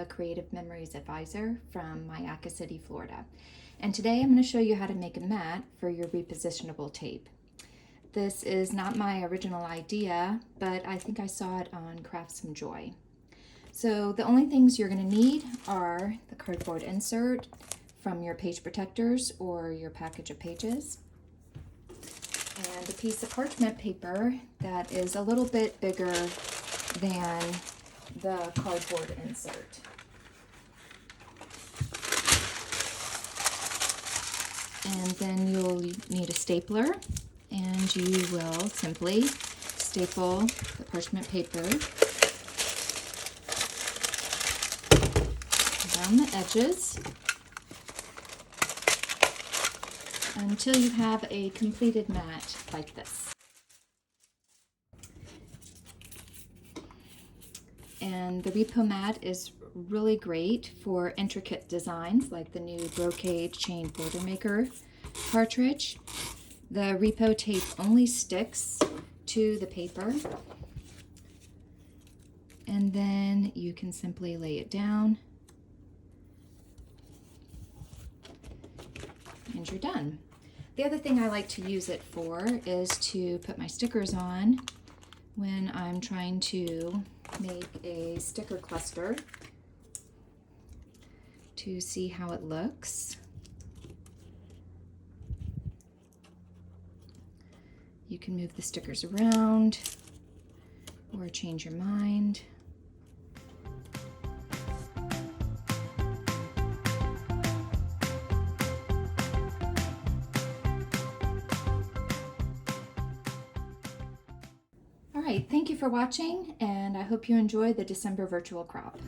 the Creative Memories Advisor from Mayaca City, Florida. And today I'm going to show you how to make a mat for your repositionable tape. This is not my original idea, but I think I saw it on Craft Some Joy. So the only things you're going to need are the cardboard insert from your page protectors or your package of pages, and a piece of parchment paper that is a little bit bigger than the cardboard insert. And then you'll need a stapler, and you will simply staple the parchment paper around the edges until you have a completed mat like this. And the Repo mat is really great for intricate designs like the new brocade chain border maker cartridge. The Repo tape only sticks to the paper, and then you can simply lay it down and you're done. The other thing I like to use it for is to put my stickers on when I'm trying to make a sticker cluster to see how it looks. You can move the stickers around or change your mind. All right, thank you for watching, and I hope you enjoy the December virtual crop.